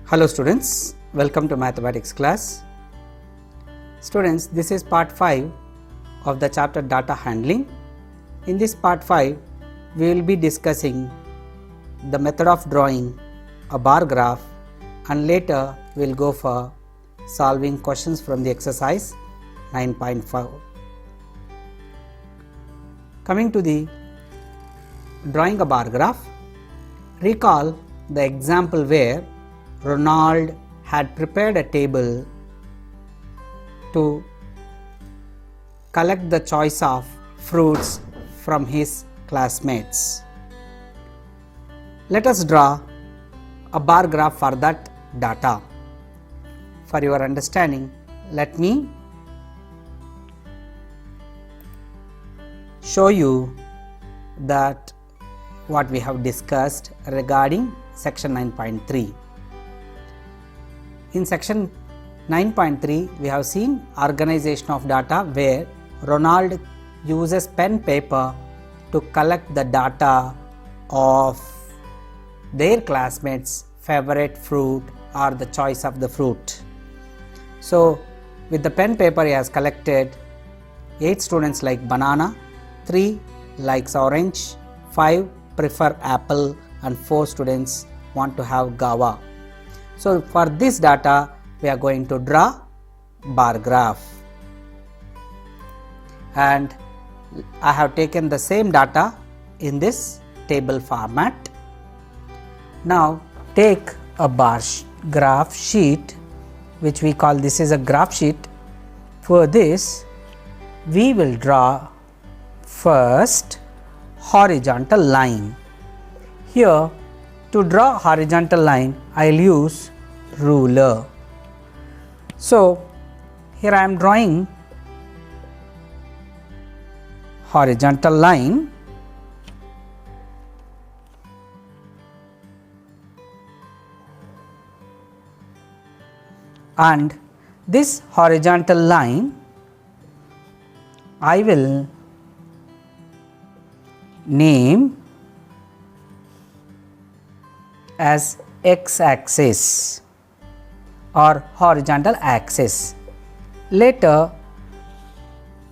Hello students, welcome to mathematics class. Students, this is part 5 of the chapter data handling. In this part 5, we will be discussing the method of drawing a bar graph, and later we will go for solving questions from the exercise 9.5. Coming to the drawing a bar graph, recall the example where Ronald had prepared a table to collect the choice of fruits from his classmates. Let us draw a bar graph for that data. For your understanding, let me show you that what we have discussed regarding section 9.3. In section 9.3, we have seen organization of data where Ronald uses pen paper to collect the data of their classmates' favorite fruit or the choice of the fruit. So, with the pen paper he has collected 8 students like banana, 3 likes orange, 5 prefer apple, and 4 students want to have guava. So, for this data we are going to draw bar graph, and I have taken the same data in this table format. Now take a bar graph sheet, which we call this is a graph sheet. For this we will draw first horizontal line. Here, to draw horizontal line, I will use ruler. So, here I am drawing horizontal line, and this horizontal line I will name as x-axis or horizontal axis. Later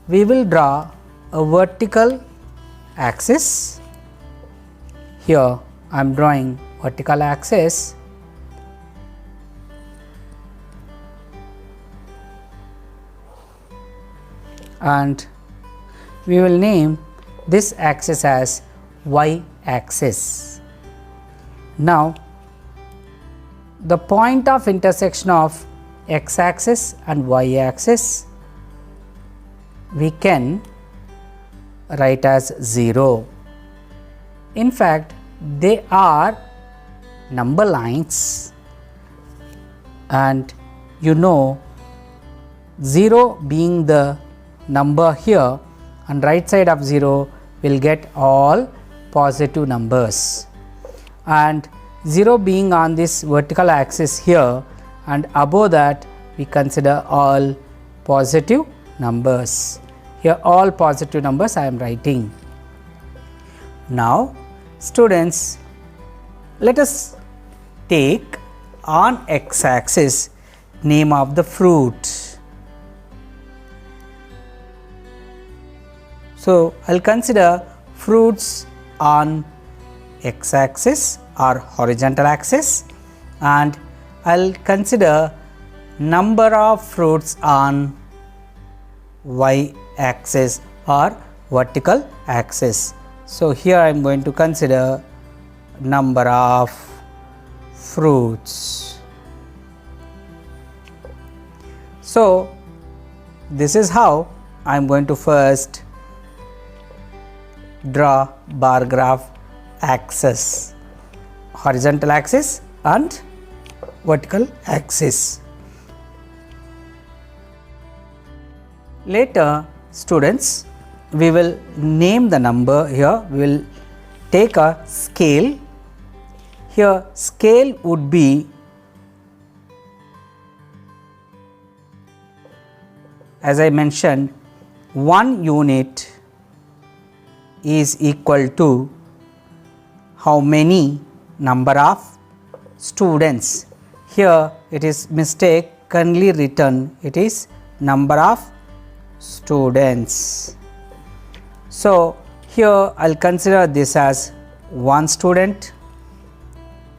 we will draw a vertical axis. Here I am drawing vertical axis, and we will name this axis as y-axis. Now the point of intersection of x-axis and y-axis we can write as 0. In fact, they are number lines, and you know 0 being the number here, and right side of 0 will get all positive numbers, and 0 being on this vertical axis here, and above that we consider all positive numbers. Here all positive numbers I am writing. Now students, let us take on x-axis name of the fruit. So I will consider fruits on x-axis or horizontal axis, and I will consider number of fruits on y-axis or vertical axis. So here I am going to consider number of fruits. So this is how I am going to first draw bar graph axis, horizontal axis and vertical axis. Later students, we will name the number. Here we will take a scale. Here scale would be as I mentioned, 1 unit is equal to how many number of students. here it is mistakenly written, it is number of students. So here I will consider this as 1 student.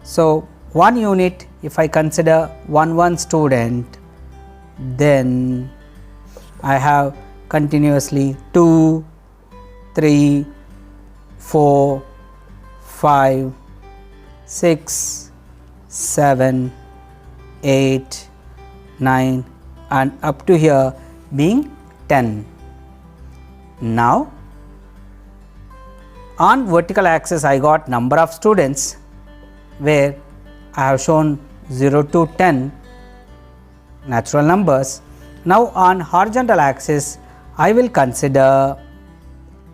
So 1 unit, if I consider 1 student, then I have continuously 2, 3, 4, 5, 6, 7, 8, 9 and up to here being 10. Now on vertical axis I got number of students where I have shown 0 to 10 natural numbers. Now on horizontal axis I will consider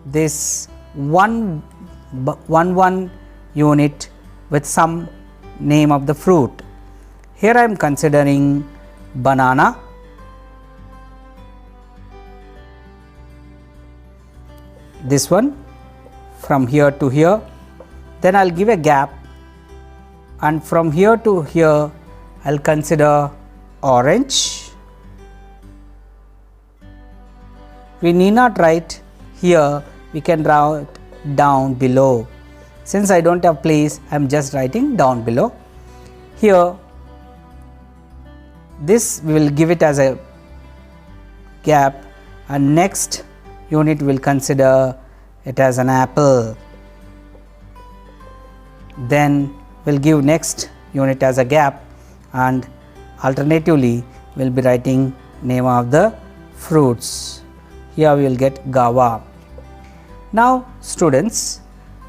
this one unit with some name of the fruit. Here I am considering banana, this one from here to here, then I will give a gap, and from here to here I will consider orange. We need not write here, we can write down below. Since I do not have place, I am just writing down below. Here this we will give it as a gap, and next unit we will consider it as an apple. Then we will give next unit as a gap, and alternatively we will be writing name of the fruits. Here we will get guava. Now students,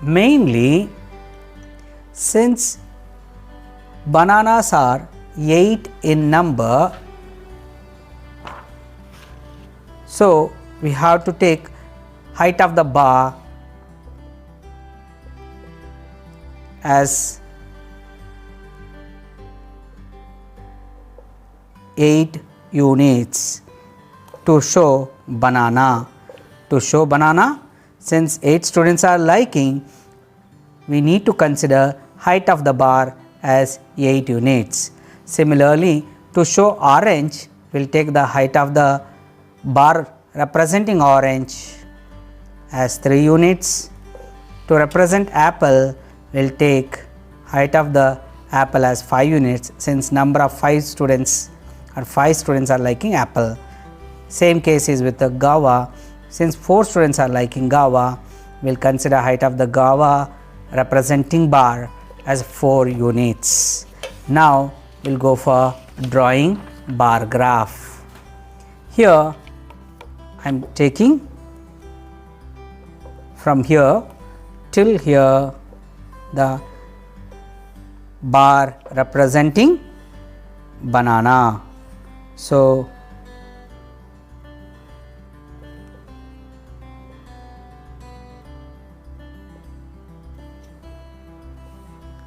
mainly since bananas are 8 in number, so we have to take height of the bar as 8 units to show banana. To show banana, since 8 students are liking, we need to consider height of the bar as 8 units. Similarly, to show orange, we will take the height of the bar representing orange as 3 units. To represent apple, we will take height of the apple as 5 units, since number of 5 students are liking apple. Same case is with the guava, since 4 students are liking guava, we will consider height of the guava representing bar as 4 units. Now we will go for drawing bar graph. Here I am taking from here till here the bar representing banana. So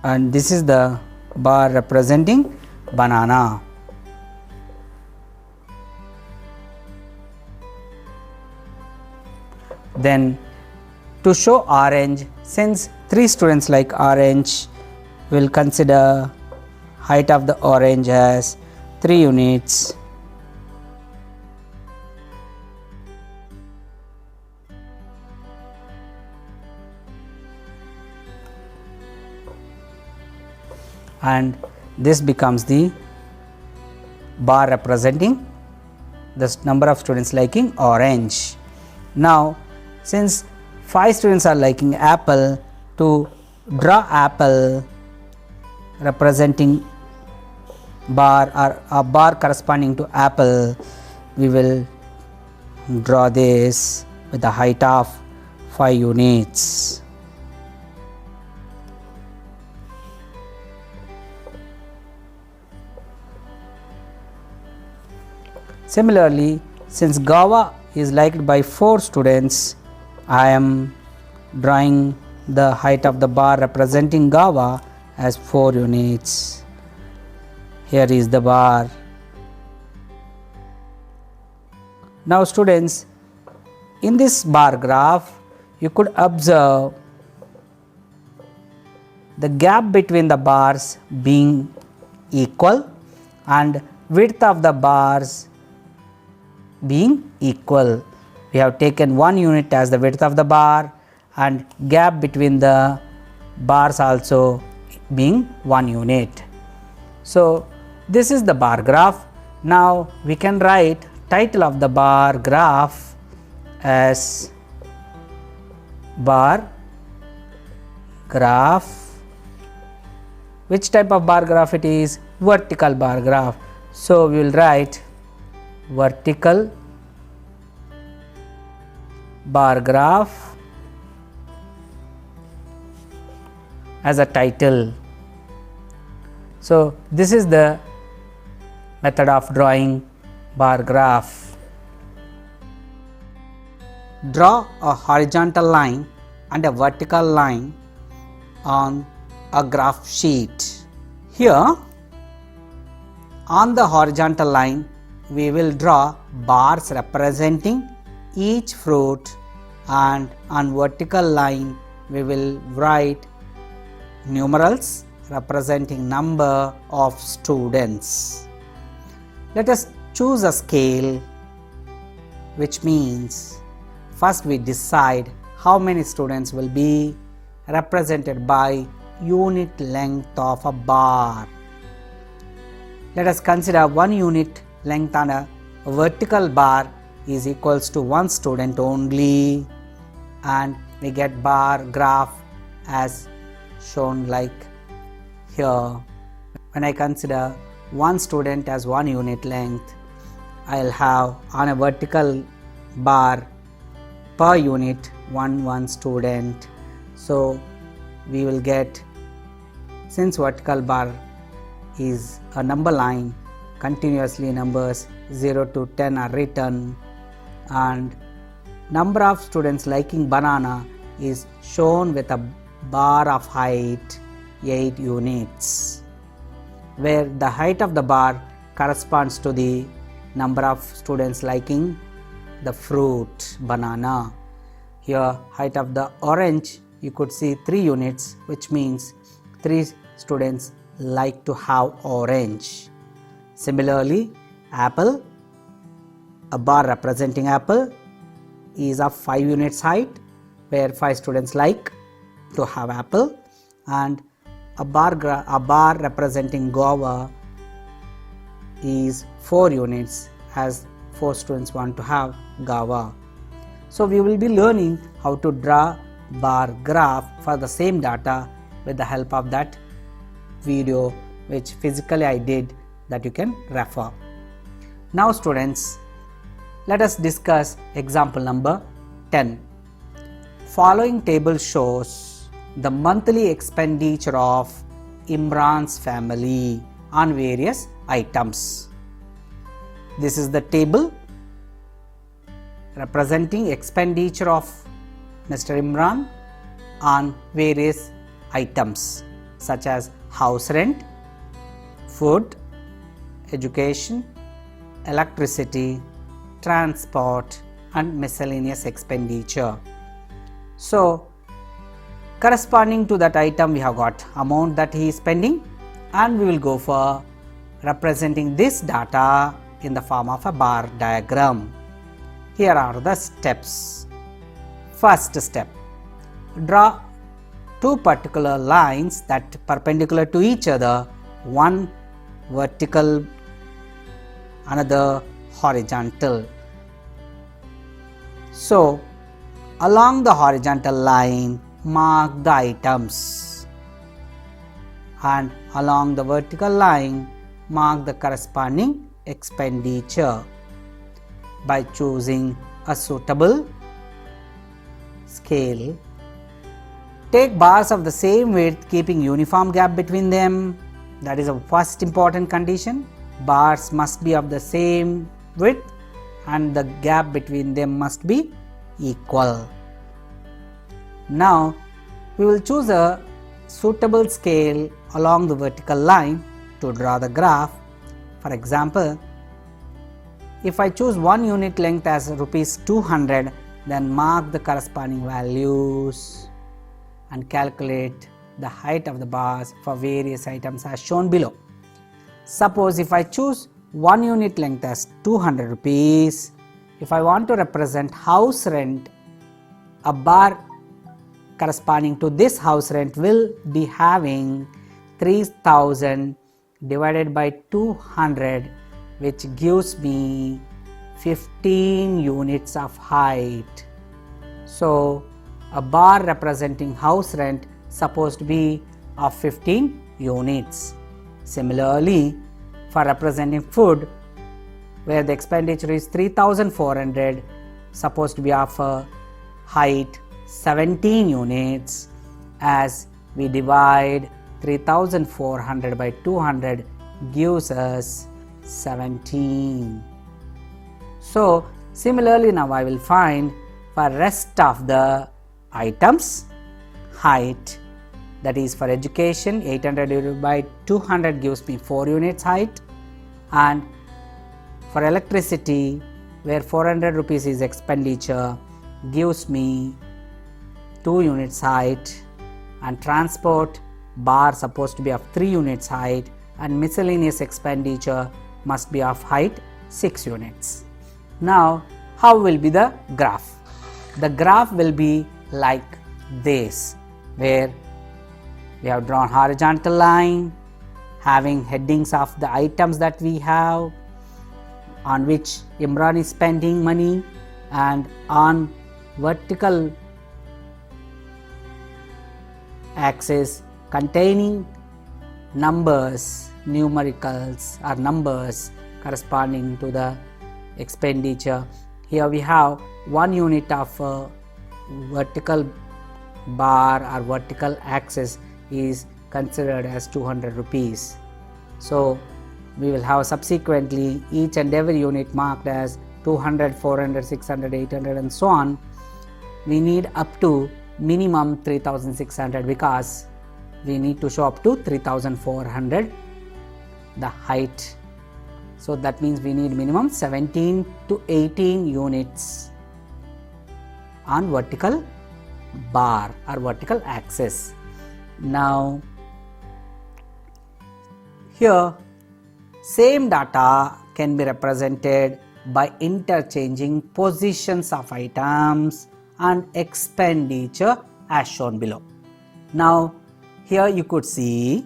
and this is the bar representing banana. Then to show orange, since 3 students like orange, we will consider height of the orange as 3 units. And this becomes the bar representing the number of students liking orange. Now since 5 students are liking apple, to draw apple representing bar or a bar corresponding to apple, we will draw this with the height of 5 units. Similarly, since guava is liked by 4 students, I am drawing the height of the bar representing guava as 4 units. Here is the bar. Now students, in this bar graph, you could observe the gap between the bars being equal. and width of the bars being equal. We have taken 1 unit as the width of the bar and gap between the bars also being 1 unit. So this is the bar graph. Now we can write title of the bar graph as bar graph. Which type of bar graph it is? Vertical bar graph. So we will write vertical bar graph as a title. So this is the method of drawing bar graph. Draw a horizontal line and a vertical line on a graph sheet. Here on the horizontal line we will draw bars representing each fruit, and on vertical line we will write numerals representing number of students. Let us choose a scale, which means first we decide how many students will be represented by unit length of a bar. Let us consider 1 unit length on a vertical bar is equals to 1 student only, and we get bar graph as shown like here. When I consider 1 student as 1 unit length, I will have on a vertical bar per unit 1 student. So we will get, since vertical bar is a number line, continuously numbers 0 to 10 are written, and number of students liking banana is shown with a bar of height 8 units, where the height of the bar corresponds to the number of students liking the fruit banana. Here height of the orange you could see 3 units, which means 3 students like to have orange. Similarly, apple, a bar representing apple is of 5 units height, where 5 students like to have apple, and a bar representing guava is 4 units, as 4 students want to have guava. So we will be learning how to draw bar graph for the same data with the help of that video which physically I did, that you can refer. Now students, let us discuss example number 10. Following table shows the monthly expenditure of Imran's family on various items. This is the table representing expenditure of Mr. Imran on various items such as house rent, food, education, electricity, transport and miscellaneous expenditure. So corresponding to that item we have got amount that he is spending, and we will go for representing this data in the form of a bar diagram. Here are the steps. First step, draw 2 particular lines that perpendicular to each other, one vertical, another horizontal. So along the horizontal line mark the items, and along the vertical line mark the corresponding expenditure by choosing a suitable scale. Take bars of the same width keeping uniform gap between them. That is a first important condition. Bars must be of the same width and the gap between them must be equal. Now we will choose a suitable scale along the vertical line to draw the graph. For example, if I choose 1 unit length as rupees 200, then mark the corresponding values and calculate the height of the bars for various items as shown below. Suppose if I choose 1 unit length as 200 rupees, if I want to represent house rent, a bar corresponding to this house rent will be having 3000 divided by 200, which gives me 15 units of height. So a bar representing house rent supposed to be of 15 units. Similarly, for representing food, where the expenditure is 3400, supposed to be of a height 17 units, as we divide 3400 by 200 gives us 17. So similarly, now I will find for rest of the items height, that is for education 800 divided by 200 gives me 4 units height, and for electricity, where 400 rupees is expenditure, gives me 2 units height, and transport bar supposed to be of 3 units height, and miscellaneous expenditure must be of height 6 units. Now how will be the graph? The graph will be like this, where we have drawn horizontal line having headings of the items that we have, on which Imran is spending money, and on vertical axis containing numbers, numericals or numbers corresponding to the expenditure. Here we have 1 unit of vertical bar or vertical axis is considered as 200 rupees. So we will have subsequently each and every unit marked as 200, 400, 600, 800 and so on. We need up to minimum 3600 because we need to show up to 3400 the height. So that means we need minimum 17 to 18 units on vertical bar or vertical axis. Now here same data can be represented by interchanging positions of items and expenditure as shown below. Now here you could see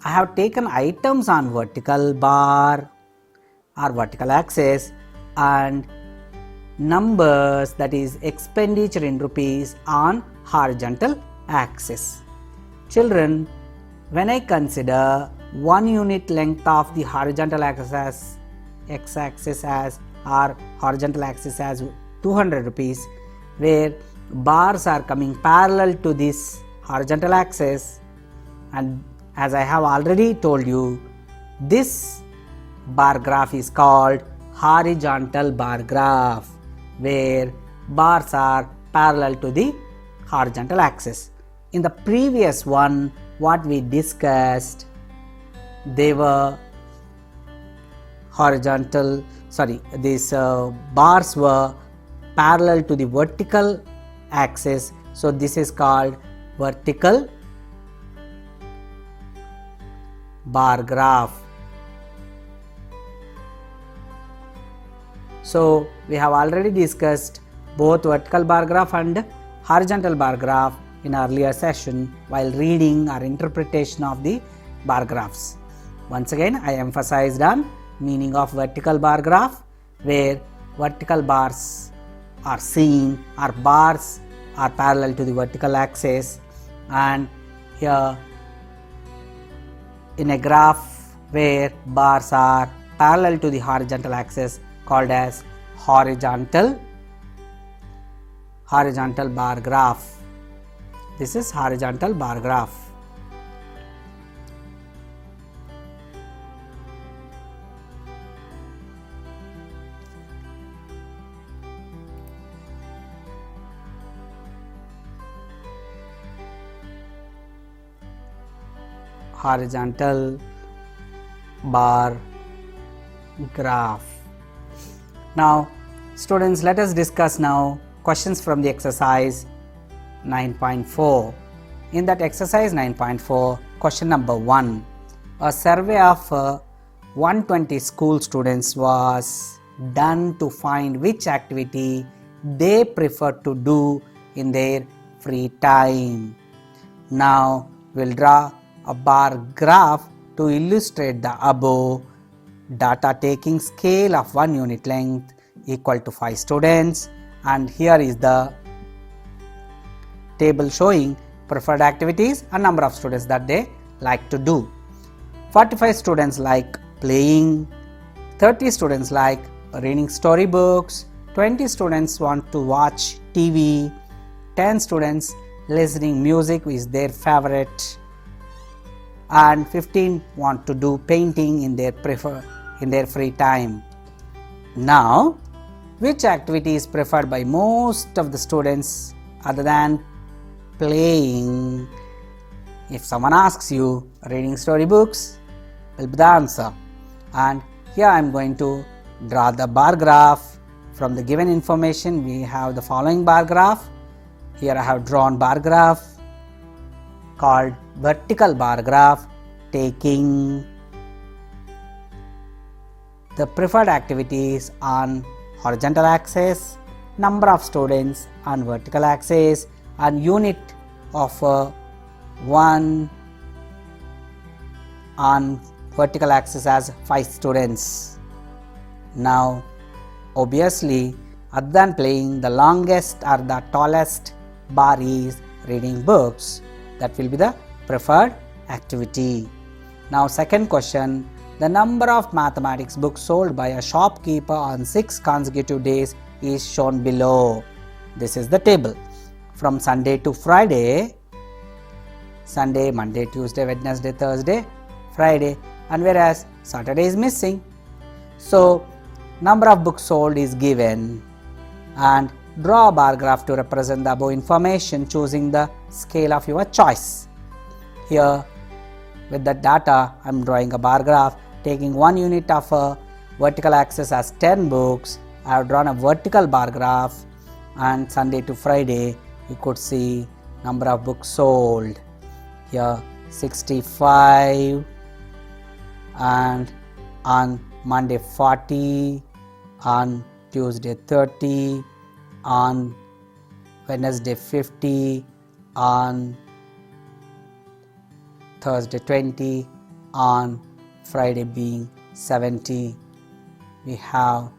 I have taken items on vertical bar or vertical axis and numbers, that is expenditure in rupees, on horizontal axis. Children, when I consider 1 unit length of the horizontal axis as x-axis as or horizontal axis as 200 rupees, where bars are coming parallel to this horizontal axis, and as I have already told you, this bar graph is called horizontal bar graph, where bars are parallel to the horizontal axis. In the previous one, what we discussed, they were horizontal, these bars were parallel to the vertical axis, so this is called vertical bar graph. So we have already discussed both vertical bar graph and horizontal bar graph in earlier session while reading or interpretation of the bar graphs. Once again, I emphasized on meaning of vertical bar graph, where vertical bars are seen or bars are parallel to the vertical axis, and here in a graph where bars are parallel to the horizontal axis called as horizontal bar graph. This is horizontal bar graph. Horizontal bar graph. Now students, let us discuss now questions from the exercise 9.4. In that exercise 9.4, question number 1, A survey of 120 school students was done to find which activity they prefer to do in their free time. Now we'll draw a bar graph to illustrate the above data, taking scale of 1 unit length equal to 5 students, and here is the table showing preferred activities and number of students that they like to do. 45 students like playing, 30 students like reading storybooks, 20 students want to watch TV, 10 students listening music is their favorite, and 15 want to do painting in their free time. Now, which activity is preferred by most of the students other than playing? If someone asks you, reading storybooks will be the answer. And here I am going to draw the bar graph. From the given information, we have the following bar graph. Here I have drawn bar graph called vertical bar graph, taking the preferred activities on horizontal axis, number of students on vertical axis, and unit of 1 on vertical axis as 5 students. Now obviously, other than playing, the longest or the tallest bar is reading books. That will be the preferred activity. Now second question, the number of mathematics books sold by a shopkeeper on 6 consecutive days is shown below. This is the table. From Sunday to Friday, Sunday, Monday, Tuesday, Wednesday, Thursday, Friday, and whereas Saturday is missing. So number of books sold is given, and draw a bar graph to represent the above information, choosing the scale of your choice. Here with the data I am drawing a bar graph taking 1 unit of a vertical axis as 10 books. I have drawn a vertical bar graph, and Sunday to Friday you could see number of books sold. Here 65, and on Monday 40, on Tuesday 30, on Wednesday 50, on Thursday 20, on Friday being 70. We have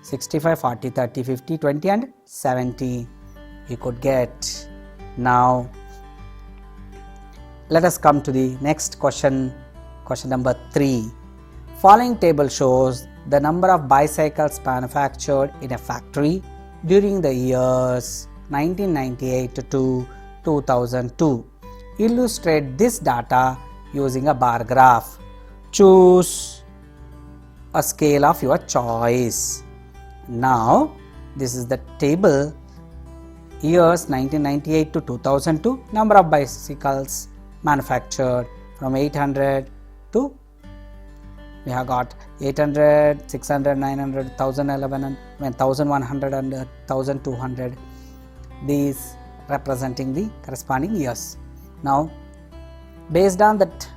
65, 40, 30, 50, 20 and 70 you could get. Now let us come to the next question, question number 3. Following table shows the number of bicycles manufactured in a factory during the years 1998 to 2002. Illustrate this data using a bar graph. Choose a scale of your choice. Now this is the table, years 1998 to 2002, number of bicycles manufactured from 800 to, we have got 800, 600, 900, 1011 and 1100 and 1200, these representing the corresponding years. Now based on that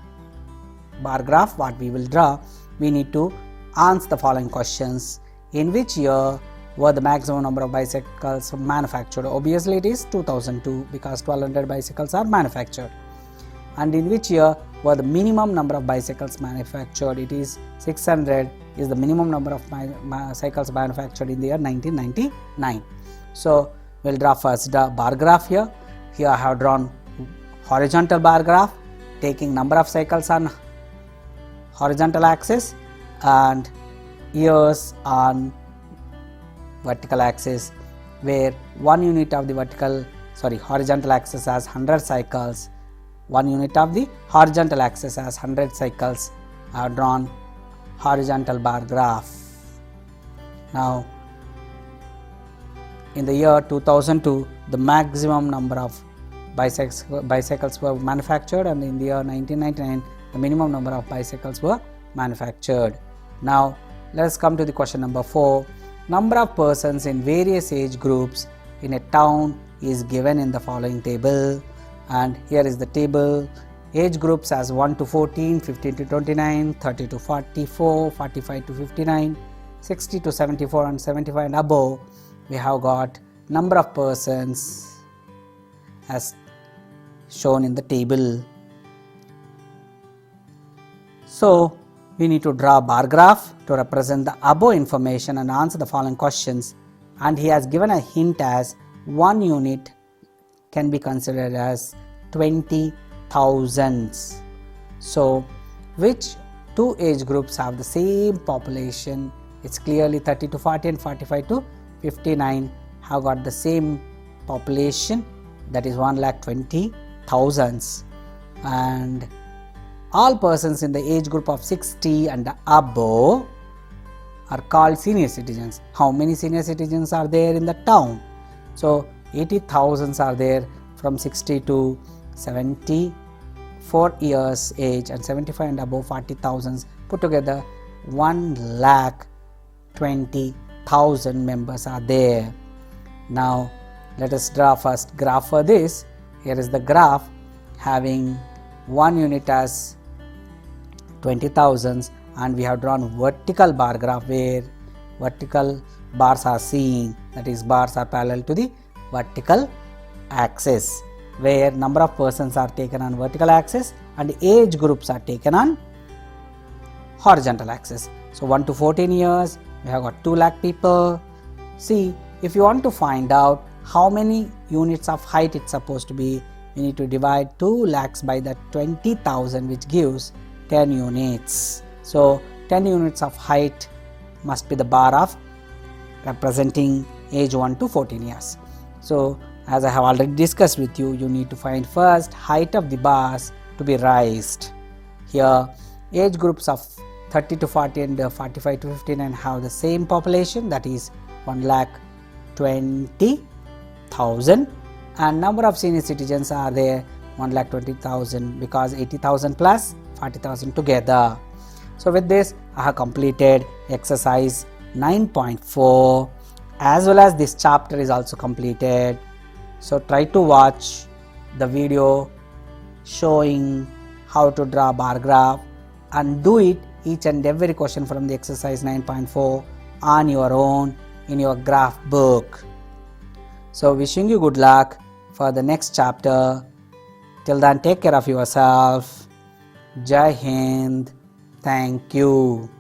bar graph what we will draw, we need to answer the following questions. In which year were the maximum number of bicycles manufactured? Obviously it is 2002 because 1200 bicycles are manufactured. And in which year were the minimum number of bicycles manufactured? It is 600 is the minimum number of cycles manufactured in the year 1999. So we'll draw first the bar graph here. Here I have drawn horizontal bar graph taking number of cycles on horizontal axis and years on vertical axis, where 1 unit of the horizontal axis has 100 cycles, 1 unit of the horizontal axis has 100 cycles. I have drawn horizontal bar graph. Now in the year 2002 the maximum number of bicycles were manufactured, and in the year 1999 the minimum number of bicycles were manufactured. Now let us come to the question number 4. Number of persons in various age groups in a town is given in the following table, and here is the table. age groups as 1 to 14, 15 to 29, 30 to 44, 45 to 59, 60 to 74 and 75 and above. We have got number of persons as shown in the table. So we need to draw a bar graph to represent the above information and answer the following questions, and he has given a hint as 1 unit can be considered as 20,000s. So which two age groups have the same population? It's clearly 30 to 40 and 45 to 59 have got the same population, that is 1,20,000, and all persons in the age group of 60 and above are called senior citizens. How many senior citizens are there in the town? So 80,000 are there from 60 to 74 years age, and 75 and above 40,000, put together 1,20,000 members are there. Now let us draw first graph for this. Here is the graph having 1 unit as 20,000, and we have drawn vertical bar graph where vertical bars are seen, that is bars are parallel to the vertical axis, where number of persons are taken on vertical axis and age groups are taken on horizontal axis. So 1 to 14 years, we have got 2 lakh people. See, if you want to find out how many units of height it's supposed to be, we need to divide 2 lakhs by the 20,000, which gives 10 units. So 10 units of height must be the bar of representing age 1 to 14 years. So as I have already discussed with you, you need to find first height of the bars to be raised. Here age groups of 30 to 40 and 45 to 59 have the same population, that is 1,20,000, and number of senior citizens are there 1,20,000, because 80,000 plus 40,000 together. So with this I have completed exercise 9.4, as well as this chapter is also completed. So try to watch the video showing how to draw bar graph and do it each and every question from the exercise 9.4 on your own in your graph book. So wishing you good luck for the next chapter. Till then, take care of yourself. Jai Hind. Thank you.